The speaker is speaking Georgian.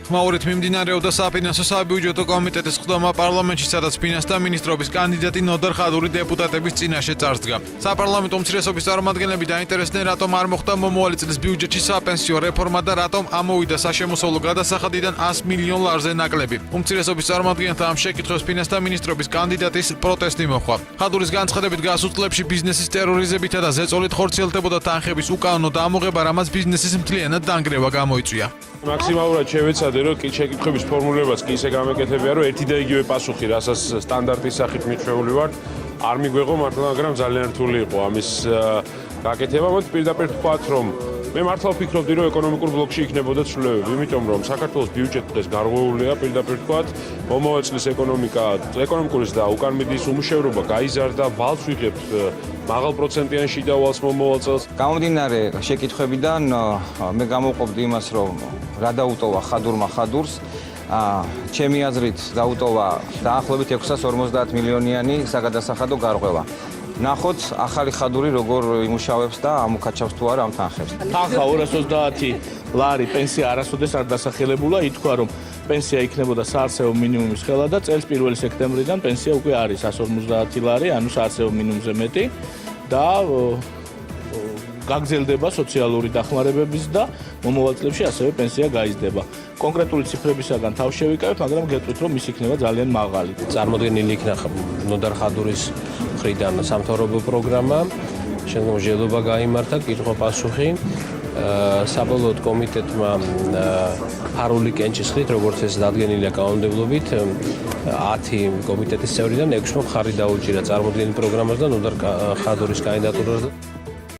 ხმაურით მიმდინარეობდა საფინანსო საბიუჯეტო კომიტეტის ხდომა პარლამენტში, სადაც ფინანსთა მინისტრობის კანდიდატი ნოდარ ხადური დეპუტატების წინაშე წარსდგა. საპარლამენტო უმცირესობის წარმომადგენლები დაინტერესდნენ, რატომ არ მოხდა მომავალი წლის ბიუჯეტში sapensio რეფორმა და რატომ ამოვიდა საშემოსავლო გადასახადიდან 100 მილიონ ლარზე ნაკლები. უმცირესობის წარმომადგენელთა ამ შეკითხვებს ფინანსთა მინისტრობის კანდიდატის პროტესტი მოჰყვა. ხადურის განცხადებით, გასულ წლებში ბიზნესის ტერორიზებითა და ზეწოლით ხორციელდებოდა თანხების უკანონო დამოღება, რამაც ბიზნესის მთლიანად დანგრევა გამოიწვია. მაქსიმალურად შევეცადე, რომ შეკითხების ფორმულირებას კი ისე გამეკეთებია, რომ ერთი და იგივე პასუხი, რასაც სტანდარტის სახით მიჩვეული ვარ, არ მიგვეღო მართლა, მაგრამ ძალიან რთული იყო ამის გაკეთება. მოდი პირდაპირ ვთქვათ, რომ მე მართლა ვფიქრობდი, რომ ეკონომიკურ ბლოკში იქნებოდა ცვლილებები, იმიტომ რომ საქართველოს ბიუჯეტი დღეს გარღვეულია, პირდაპირ ვთქვათ, მომავალ წლის ეკონომიკურის და უკანმიდის უმუშევრობა გაიზარდა, ვალს ვიღებთ მაღალ პროცენტიან შიდავალს მომავალ წელს. გამომდინარე შეკითხვებიდან მე გამოვყოფდი იმას, რომ რა დაუტოვა ხადურმა ხადურს. ჩემი აზრით დაუტოვა დაახლოებით 650 მილიონიანი საგადასახადო გარღვევა. ნახოთ ახალი ხადური როგორ იმუშავებს და ამოქაჩავს თუ არა ამ თანხებს. თანხა 230 ლარი პენსია არასოდეს არ დასახელებულა, ითქვა რომ პენსია იქნებოდა საარსებო მინიმუმის ხელა და წელს 1 სექტემბრიდან პენსია უკვე არის 150 ლარი, ანუ საარსებო მინიმუმზე მეტი და გაგრძელდება სოციალური დახმარებების და მომავალ წლებში ასევე პენსია გაიზრდება. კონკრეტული ციფრებისაგან თავს შევიკავებ, მაგრამ გეტყვით, რომ ის იქნება ძალიან მაღალი. წარმოდგენილი იქნა ნოდარ ხადურის მხრიდან სამთავრობო პროგრამა, შემოჟელობა გაიმართა, კითხვა-პასუხი. საბოლოოდ კომიტეტმა ფარული კენჭისყრით, როგორც ეს დადგენილია კანონმდებლობით, 10 კომიტეტის წევრიდან 6-მა მხარი დაუჭირა წარმოდგენილ პროგრამას და ნოდარ ხადურის კანდიდატურას.